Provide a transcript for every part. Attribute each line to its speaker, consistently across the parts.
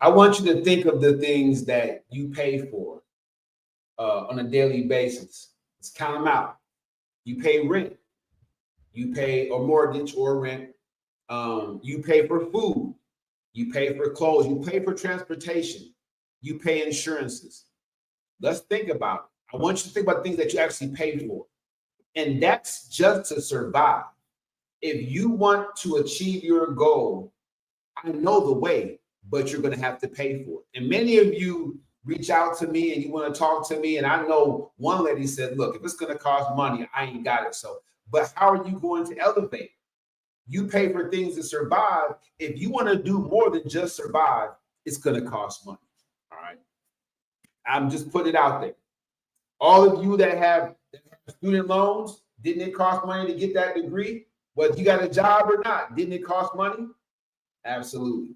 Speaker 1: I want you to think of the things that you pay for on a daily basis. Let's count them out. You pay rent. You pay a mortgage or rent. You pay for food. You pay for clothes. You pay for transportation. You pay insurances. Let's think about it. I want you to think about things that you actually pay for. And that's just to survive. If you want to achieve your goal, I know the way, but you're going to have to pay for it. And many of you reach out to me and you want to talk to me. And I know one lady said, look, if it's going to cost money, I ain't got it. So, but how are you going to elevate? You pay for things to survive. If you want to do more than just survive, it's going to cost money. All right. I'm just putting it out there. All of you that have student loans, didn't it cost money to get that degree? Whether you got a job or not, didn't it cost money? Absolutely.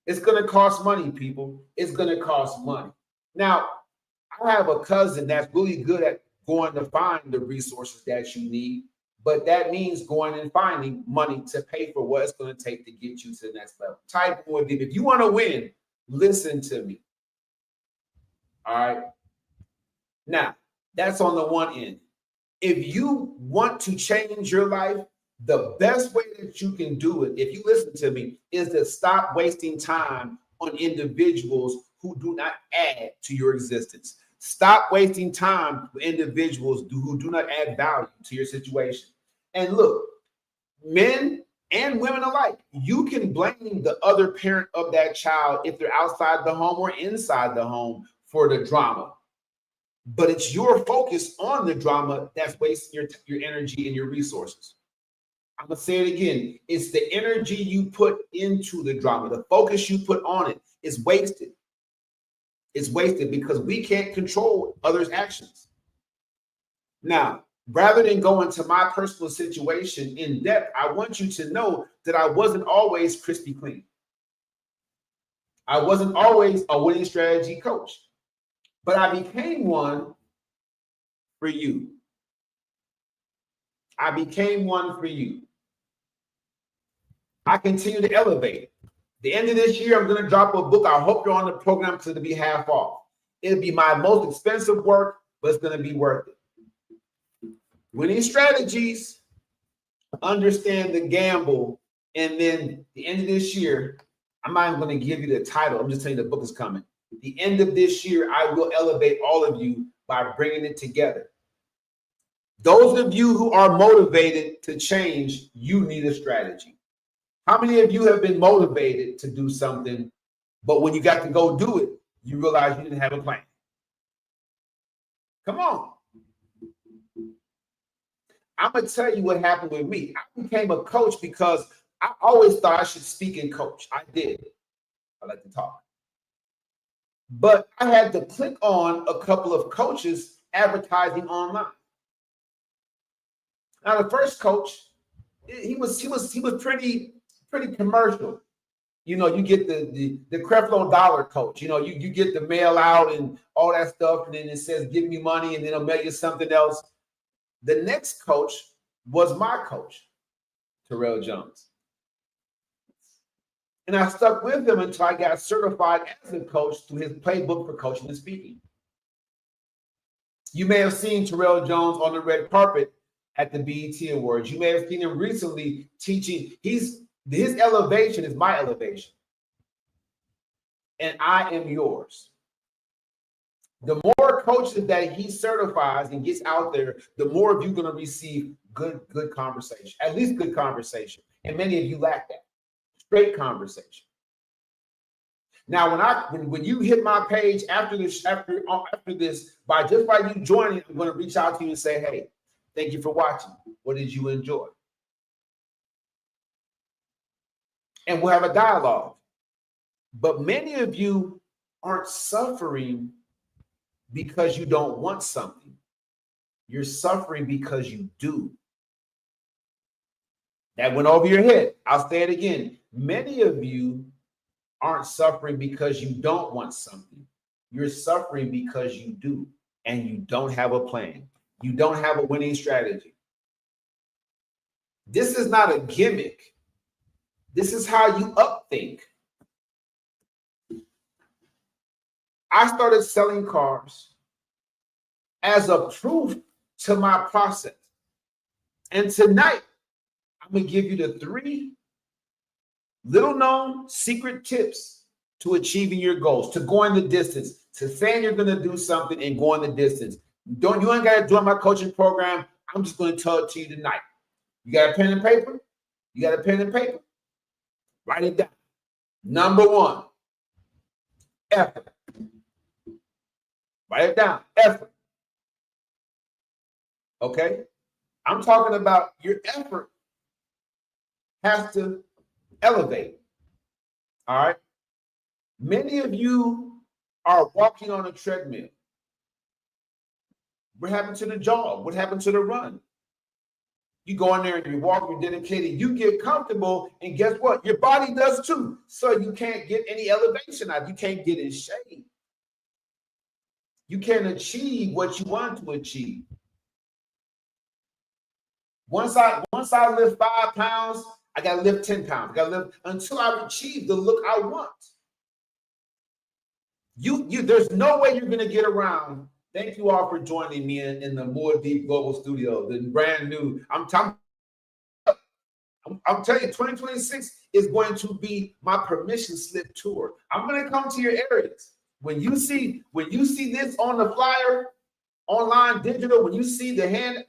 Speaker 1: It's going to cost money, people. It's going to cost money. Now, I have a cousin that's really good at going to find the resources that you need, but that means going and finding money to pay for what it's going to take to get you to the next level. Type more deep. If you want to win, listen to me. All right. Now, that's on the one end. If you want to change your life, the best way that you can do it, if you listen to me, is to stop wasting time on individuals who do not add to your existence. Stop wasting time with individuals who do not add value to your situation. And look, men and women alike, you can blame the other parent of that child if they're outside the home or inside the home for the drama. But it's your focus on the drama that's wasting your energy and your resources. I'm going to say it again. It's the energy you put into the drama. The focus you put on it is wasted. It's wasted because we can't control others' actions. Now, rather than go into my personal situation in depth, I want you to know that I wasn't always crispy clean. I wasn't always a winning strategy coach, but I became one for you. I became one for you. I continue to elevate. The end of this year, I'm going to drop a book. I hope you're on the program because it'll be half off. It'll be my most expensive work, but it's going to be worth it. Winning strategies, understand the gamble, and then the end of this year, I'm not even going to give you the title. I'm just telling you the book is coming. The end of this year, I will elevate all of you by bringing it together. Those of you who are motivated to change, you need a strategy. How many of you have been motivated to do something, but when you got to go do it, you realize you didn't have a plan? Come on. I'm going to tell you what happened with me. I became a coach because I always thought I should speak and coach. I did. I like to talk. But I had to click on a couple of coaches advertising online. Now, the first coach, he was pretty commercial. You know, you get the Creflo Dollar coach. You know, you get the mail out and all that stuff, and then it says, give me money, and then it'll mail you something else. The next coach was my coach, Terrell Jones. And I stuck with him until I got certified as a coach through his playbook for coaching and speaking. You may have seen Terrell Jones on the red carpet at the BET Awards. You may have seen him recently teaching. His elevation is my elevation. And I am yours. The more coaches that he certifies and gets out there, the more of you are going to receive good conversation, at least good conversation. And many of you lack that. Straight conversation. Now, when you hit my page after this, by you joining, I'm going to reach out to you and say, hey, thank you for watching. What did you enjoy? And we'll have a dialogue. But many of you aren't suffering because you don't want something. You're suffering because you do. That went over your head. I'll say it again. Many of you aren't suffering because you don't want something. You're suffering because you do, and you don't have a plan. You don't have a winning strategy. This is not a gimmick. This is how you upthink. I started selling cars as a proof to my process. And tonight, I'm going to give you the 3 little known secret tips to achieving your goals, to going the distance, to saying you're going to do something and going the distance. You ain't got to join my coaching program. I'm just going to tell it to you tonight. You got a pen and paper? You got a pen and paper? Write it down. Number 1, effort. Write it down. Effort. Okay? I'm talking about your effort has to elevate. All right? Many of you are walking on a treadmill. What happened to the jog? What happened to the run? You go in there and you walk, you're dedicated, you get comfortable, and guess what? Your body does too. So you can't get any elevation out. You can't get in shape. You can't achieve what you want to achieve. Once I lift 5 pounds, I gotta lift 10 pounds. I gotta lift until I achieve the look I want. There's no way you're gonna get around. Thank you all for joining me in the More Deep Global Studio, the brand new. I'm telling you, 2026 is going to be my permission slip tour. I'm gonna come to your areas. When you see this on the flyer, online, digital, when you see the hand,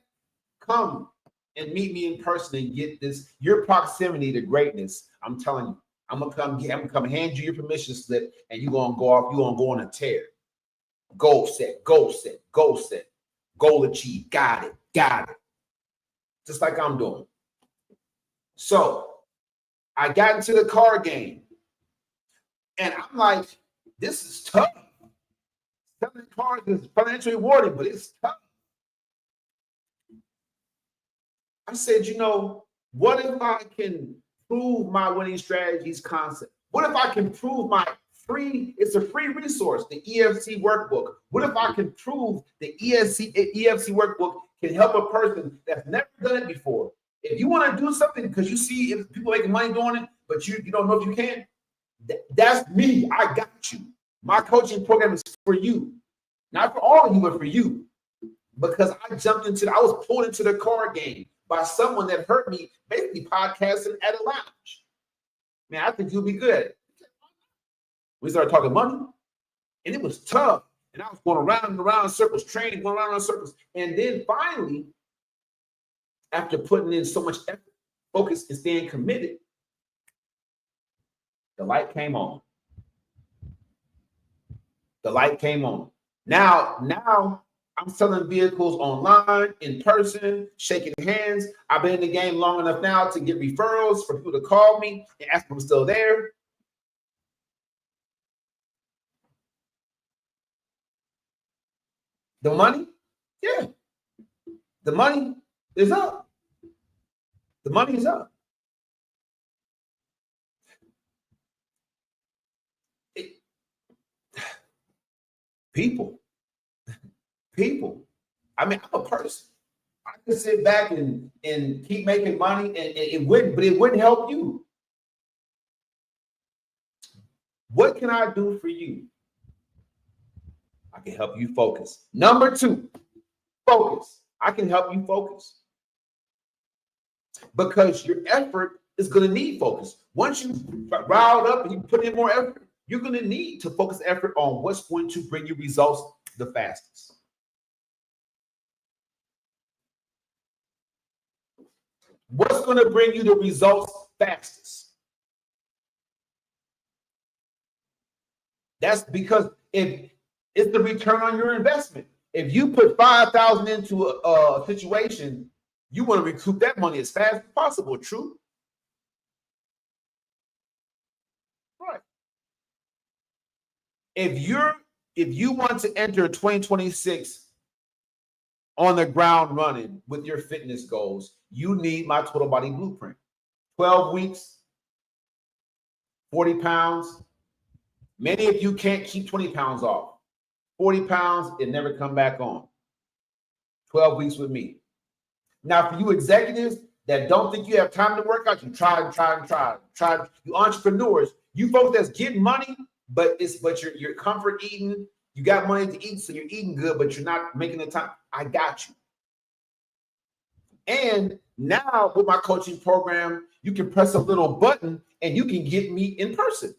Speaker 1: come and meet me in person and get this, your proximity to greatness. I'm telling you, I'm gonna come hand you your permission slip, and you're gonna go off, you're gonna go on a tear. Goal set, goal set, goal set, goal achieved, got it. Just like I'm doing. So I got into the car game, and I'm like, this is tough. Selling cars is financially rewarding, but it's tough. I said, what if I can prove my winning strategies concept? What if I can prove it's a free resource, the EFC workbook. What if I can prove the EFC workbook can help a person that's never done it before? If you want to do something because you see if people making money doing it, but you don't know if you can, that's me. I got you. My coaching program is for you. Not for all of you, but for you. Because I was pulled into the car game by someone that heard me basically podcasting at a lounge. Man, I think you'll be good at it. We started talking money, and it was tough. And I was going around and around in circles, training, going around in circles. And then finally, after putting in so much effort, focus, and staying committed, the light came on. The light came on. Now I'm selling vehicles online, in person, shaking hands. I've been in the game long enough now to get referrals for people to call me and ask if I'm still there. The money? Yeah. The money is up. The money is up. People. I mean, I'm a person. I can sit back and keep making money, and it wouldn't help you. What can I do for you? I can help you focus. Number 2, focus. I can help you focus. Because your effort is going to need focus. Once you riled up and you put in more effort, you're going to need to focus effort on what's going to bring you results the fastest. What's going to bring you the results fastest? That's because if it's the return on your investment. If you put $5,000 into a situation, you want to recoup that money as fast as possible. True? Right. If you want to enter 2026 on the ground running with your fitness goals, you need my Total Body Blueprint. 12 weeks, 40 pounds. Many of you can't keep 20 pounds off. 40 pounds, it never come back on. 12 weeks with me. Now, for you executives that don't think you have time to work out, you try and try and try. You entrepreneurs, you folks that's getting money, but you're comfort eating. You got money to eat, so you're eating good, but you're not making the time. I got you. And now with my coaching program, you can press a little button and you can get me in person.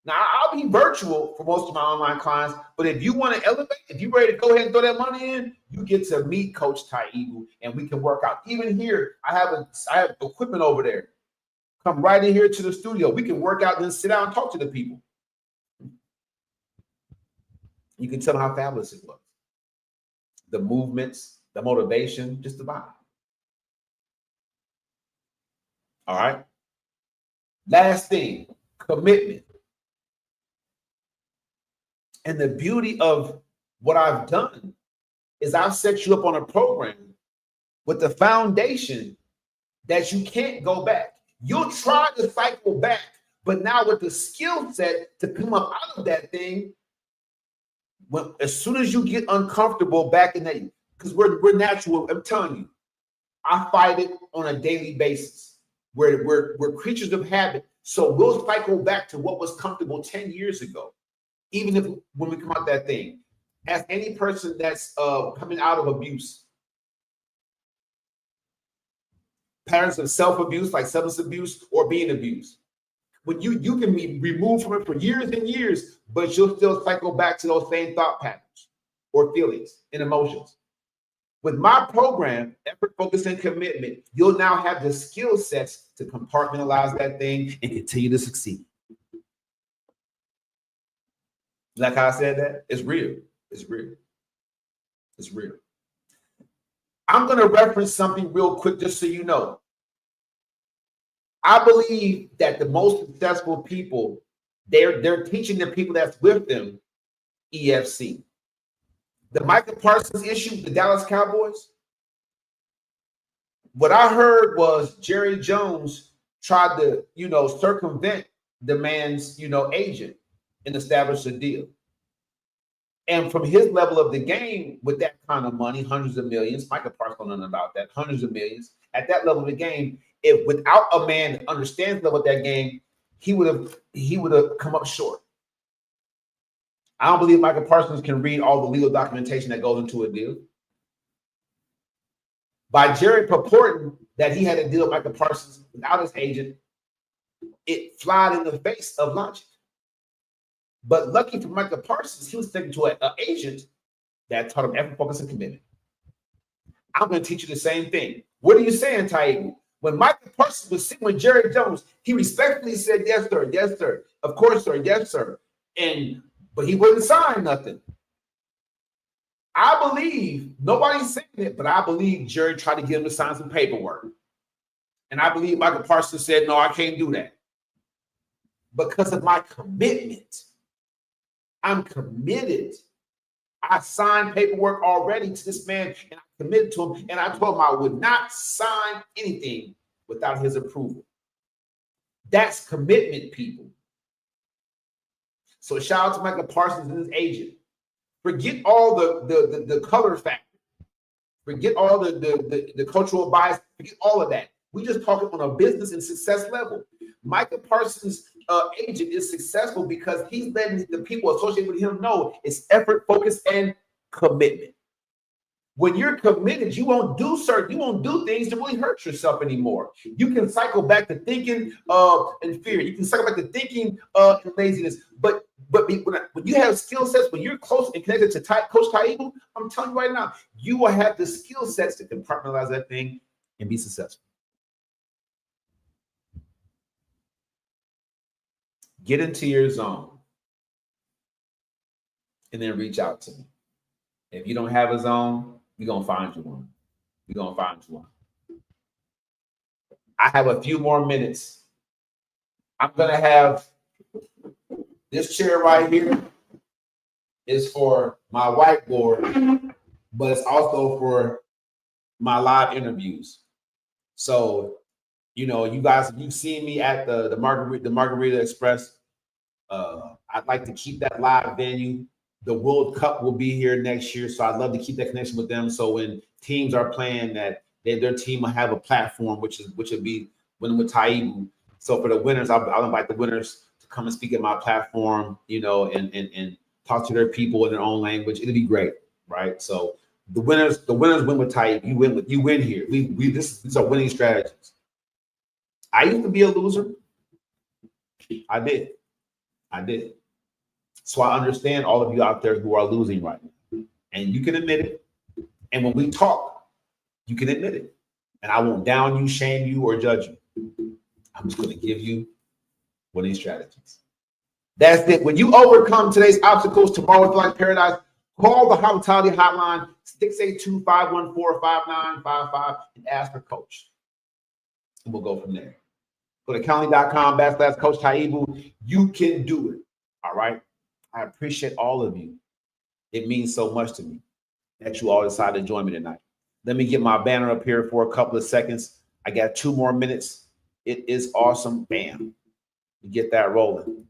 Speaker 1: Now, I'll be virtual for most of my online clients, but if you want to elevate, if you're ready to go ahead and throw that money in, you get to meet Coach Taibou, and we can work out. Even here, I have equipment over there. Come right in here to the studio. We can work out and then sit down and talk to the people. You can tell them how fabulous it was. The movements, the motivation, just the vibe. All right. Last thing, commitment. And the beauty of what I've done is I've set you up on a program with the foundation that you can't go back. You'll try to cycle back, but now with the skill set to come up out of that thing, as soon as you get uncomfortable back in that, because we're natural, I'm telling you, I fight it on a daily basis. We're creatures of habit. So we'll cycle back to what was comfortable 10 years ago. Even if when we come out that thing, as any person that's coming out of abuse, patterns of self-abuse like substance abuse or being abused, when you can be removed from it for years and years, but you'll still cycle back to those same thought patterns or feelings and emotions. With my program, effort, focus, and commitment, you'll now have the skill sets to compartmentalize that thing and continue to succeed. Like how I said that, it's real. It's real. It's real. I'm going to reference something real quick just so you know. I believe that the most successful people, they're teaching the people that's with them EFC. The Micah Parsons issue, the Dallas Cowboys, what I heard was Jerry Jones tried to, circumvent the man's, agent and establish a deal. And from his level of the game, with that kind of money, hundreds of millions, Micah Parsons don't know nothing about that, hundreds of millions, at that level of the game, if without a man that understands the level of that game, he would have come up short. I don't believe Micah Parsons can read all the legal documentation that goes into a deal. By Jerry purporting that he had a deal with Micah Parsons without his agent, it flied in the face of logic. But lucky for Micah Parsons, he was taken to an agent that taught him effort, focus, and commitment. I'm going to teach you the same thing. What are you saying, Taibou? When Micah Parsons was sitting with Jerry Jones, he respectfully said, yes, sir, yes, sir. Of course, sir, yes, sir. But he wouldn't sign nothing. I believe, nobody's saying it, but I believe Jerry tried to get him to sign some paperwork. And I believe Micah Parsons said, no, I can't do that. Because of my commitment. I'm committed. I signed paperwork already to this man, and I committed to him, and I told him I would not sign anything without his approval. That's commitment, people. So shout out to Micah Parsons and his agent. Forget all the color factor. Forget all the cultural bias. Forget all of that. We just talking on a business and success level. Micah Parsons' agent is successful because he's letting the people associated with him know it's effort, focus, and commitment. When you're committed, you won't do things to really hurt yourself anymore. You can cycle back to thinking in fear. You can cycle back to thinking in laziness. But when you have skill sets, when you're close and connected to Coach Taibou, I'm telling you right now, you will have the skill sets to compartmentalize that thing and be successful. Get into your zone and then reach out to me. If you don't have a zone, we're going to find you one. We're going to find you one. I have a few more minutes. I'm going to have this chair right here is for my whiteboard, but it's also for my live interviews. So, you guys, if you've seen me at the Margarita Express, I'd like to keep that live venue. The World Cup will be here next year, so I'd love to keep that connection with them. So when teams are playing, that their team will have a platform, which would be Winning with Taibu. So for the winners, I'll invite the winners to come and speak at my platform, you know, and talk to their people in their own language. It'll be great, right? So the winners win with Taibu. You win here. These are winning strategies. I used to be a loser. I did. So I understand all of you out there who are losing right now. And you can admit it. And when we talk, you can admit it. And I won't down you, shame you, or judge you. I'm just going to give you winning strategies. That's it. When you overcome today's obstacles, tomorrow is like paradise. Call the Hospitality Hotline, 682-514-5955, and ask for Coach. And we'll go from there. Go to Calendly.com/Coach Taibu. You can do it. All right. I appreciate all of you. It means so much to me that you all decided to join me tonight. Let me get my banner up here for a couple of seconds. I got 2 more minutes. It is awesome. Bam. You get that rolling.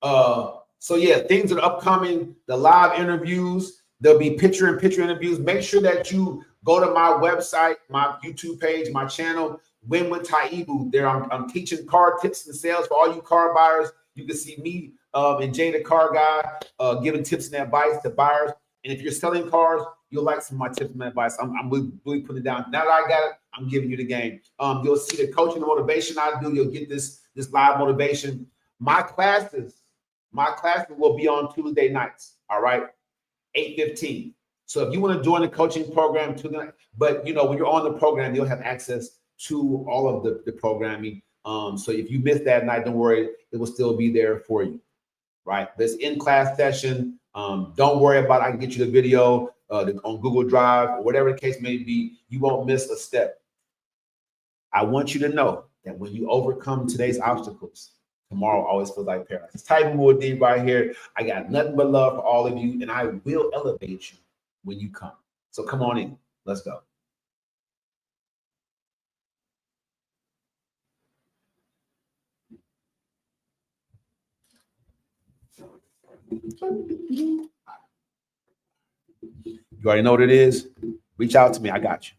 Speaker 1: So yeah, things that are upcoming, the live interviews, there'll be picture-in-picture interviews. Make sure that you go to my website, my YouTube page, my channel, Win with Taibu. There I'm teaching car tips and sales for all you car buyers. You can see me and Jay the car guy giving tips and advice to buyers. And if you're selling cars, you'll like some of my tips and advice. I'm really putting it down. Now that I got it, I'm giving you the game. You'll see the coaching and motivation I do. You'll get this live motivation. My classes will be on Tuesday nights. All right, 8:15. So if you want to join the coaching program tonight, but you know when you're on the program, you'll have access to all of the programming. So if you missed that night, don't worry, it will still be there for you. Right, this in-class session. Don't worry about it. I can get you the video on Google Drive or whatever the case may be. You won't miss a step. I want you to know that when you overcome today's obstacles, tomorrow always feels like paradise. It's Taibu Muad'Dib right here. I got nothing but love for all of you, and I will elevate you when you come. So come on in. Let's go. You already know what it is. Reach out to me. I got you.